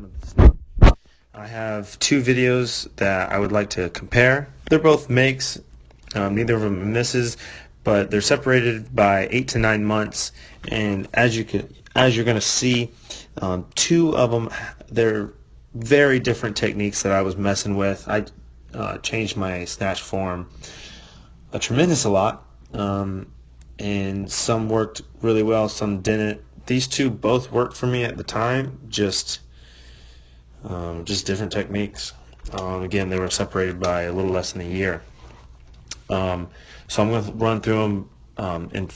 breakdown of the snatch. I have two videos that I would like to compare. They're both makes. Neither of them misses, but they're separated by 8 to 9 months. And as you're going to see, two of them, they're very different techniques that I was messing with. I changed my snatch form a tremendous lot, and some worked really well, some didn't. These two both worked for me at the time, just different techniques. Again, they were separated by a little less than a year. So I'm going to run through them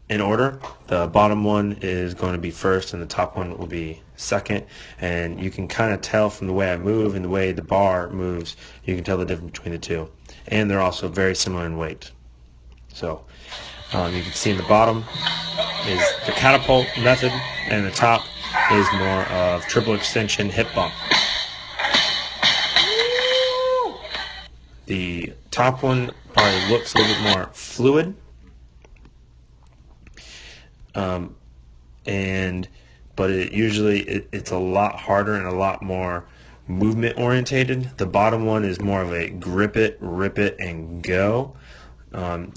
in order. The bottom one is going to be first, and the top one will be second. And you can kind of tell from the way I move and the way the bar moves, you can tell the difference between the two. And they're also very similar in weight. So you can see in the bottom is the catapult method, and the top is more of triple extension hip bump. The top one probably looks a little bit more fluid, but it's a lot harder and a lot more movement orientated. The bottom one is more of a grip it, rip it, and go.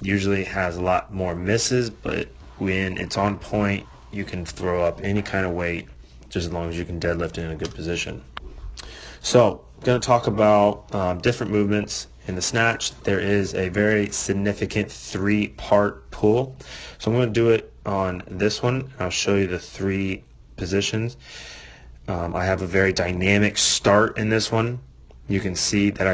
Usually has a lot more misses, but when it's on point, you can throw up any kind of weight just as long as you can deadlift in a good position. So I'm going to talk about different movements. In the snatch, there is a very significant 3-part pull. So I'm going to do it on this one. I'll show you the 3 positions. I have a very dynamic start in this one. You can see that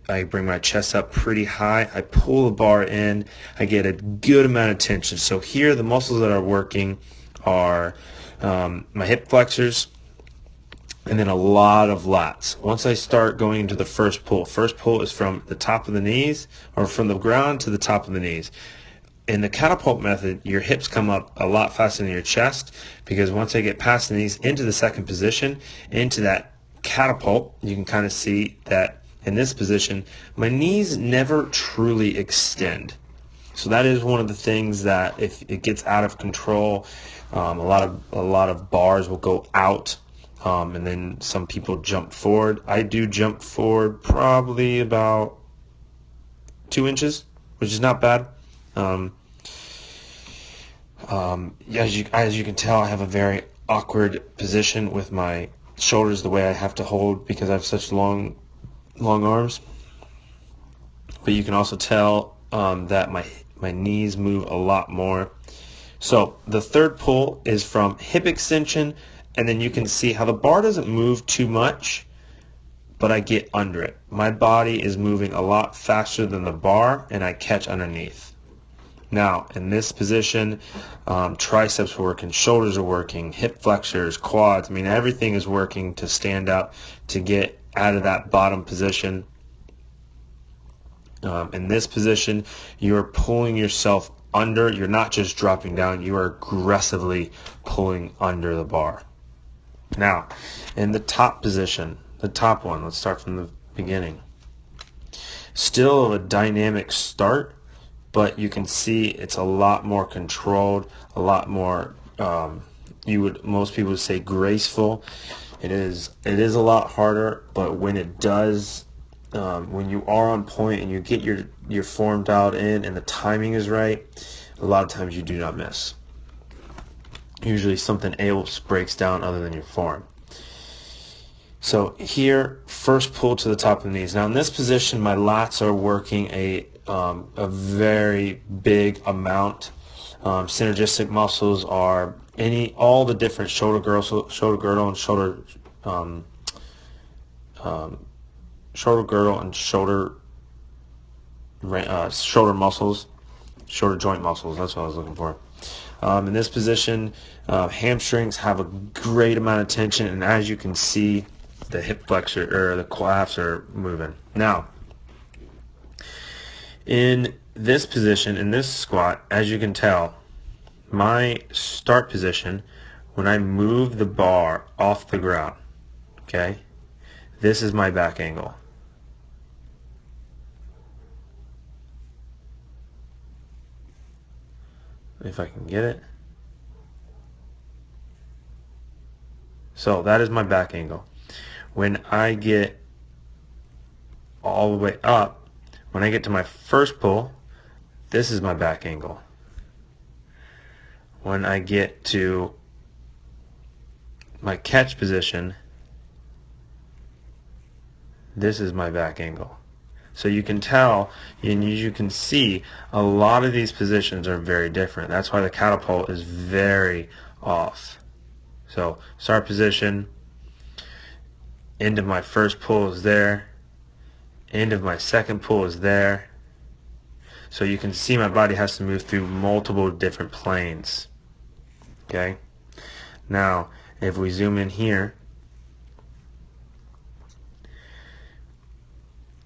I bring my chest up pretty high. I pull the bar in. I get a good amount of tension. So here, the muscles that are working are my hip flexors, and then a lot of lats. Once I start going into the first pull is from the top of the knees, or from the ground to the top of the knees. In the catapult method, your hips come up a lot faster than your chest, because once I get past the knees into the second position, into that catapult, you can kind of see that in this position, my knees never truly extend. So that is one of the things that if it gets out of control, a lot of bars will go out. And then some people jump forward. I do jump forward probably about 2 inches, which is not bad. As you can tell, I have a very awkward position with my shoulders, the way I have to hold, because I have such long arms. But you can also tell that my knees move a lot more. So the third pull is from hip extension. And then you can see how the bar doesn't move too much, but I get under it. My body is moving a lot faster than the bar, and I catch underneath. Now, in this position, triceps are working, shoulders are working, hip flexors, quads. I mean, everything is working to stand up, to get out of that bottom position. In this position, you're pulling yourself under. You're not just dropping down. You are aggressively pulling under the bar. Now, in the top position, the top one, let's start from the beginning. Still a dynamic start, but you can see it's a lot more controlled, a lot more, most people would say graceful. It is a lot harder, but when it does, when you are on point and you get your form dialed in and the timing is right, a lot of times you do not miss. Usually something else breaks down other than your form. So here, first pull to the top of the knees. Now in this position, my lats are working a very big amount. Synergistic muscles are all the different shoulder girdle and shoulder muscles, shoulder joint muscles. That's what I was looking for. In this position, hamstrings have a great amount of tension, and as you can see, the hip flexor or the quads are moving. Now, in this position, in this squat, as you can tell, my start position, when I move the bar off the ground, okay, this is my back angle. If I can get it. So that is my back angle. when I get all the way up, when I get to my first pull, this is my back angle. When I get to my catch position, this is my back angle. So you can tell, and you can see, a lot of these positions are very different. That's why the catapult is very off. So start position, end of my first pull is there, end of my second pull is there. So you can see my body has to move through multiple different planes. Okay? Now, if we zoom in here,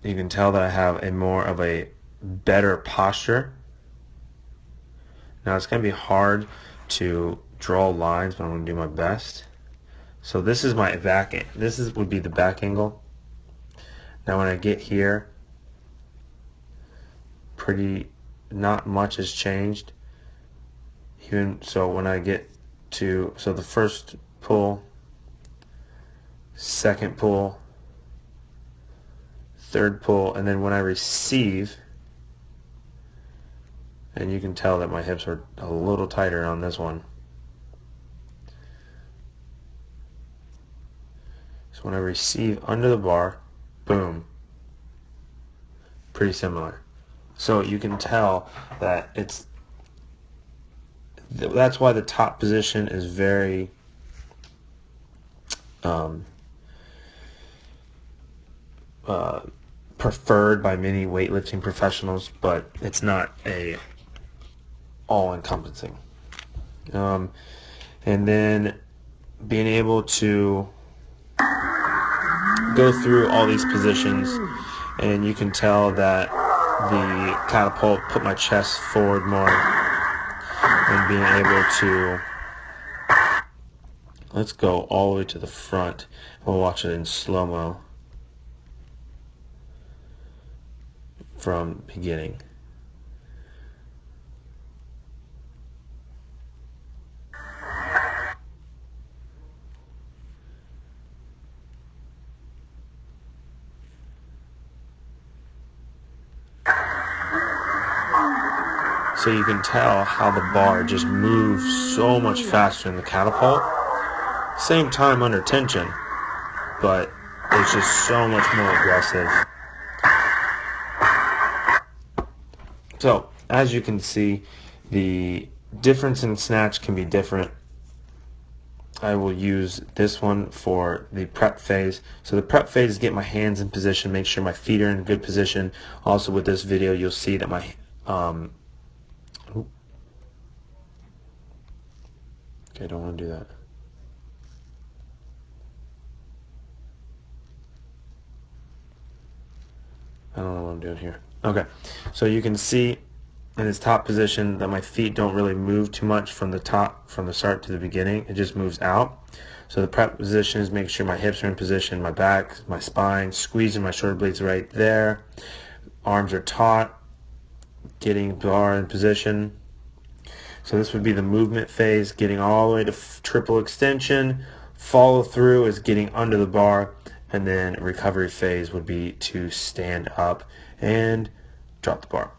you can tell that I have a more of a better posture. Now it's going to be hard to draw lines, but I'm going to do my best. So this is my back. Would be the back angle. Now when I get here, not much has changed. Even so, when I get to the first pull, second pull, third pull, and then when I receive, and you can tell that my hips are a little tighter on this one. So when I receive under the bar, boom, pretty similar. So you can tell that that's why the top position is very preferred by many weightlifting professionals, but it's not a all-encompassing. And then being able to go through all these positions, and you can tell that the catapult put my chest forward more, and being able to, let's go all the way to the front. We'll watch it in slow-mo from beginning. So you can tell how the bar just moves so much faster in the catapult. Same time under tension, but it's just so much more aggressive. So, as you can see, the difference in snatch can be different. I will use this one for the prep phase. So the prep phase is get my hands in position, make sure my feet are in good position. Also with this video, you'll see that my okay, I don't want to do that. I don't know what I'm doing here. Okay, so you can see in its top position that my feet don't really move too much from the start to the beginning. It just moves out. So the prep position is making sure my hips are in position, my back, my spine, squeezing my shoulder blades right there. Arms are taut, getting bar in position. So this would be the movement phase, getting all the way to triple extension. Follow through is getting under the bar, and then recovery phase would be to stand up and drop the bar.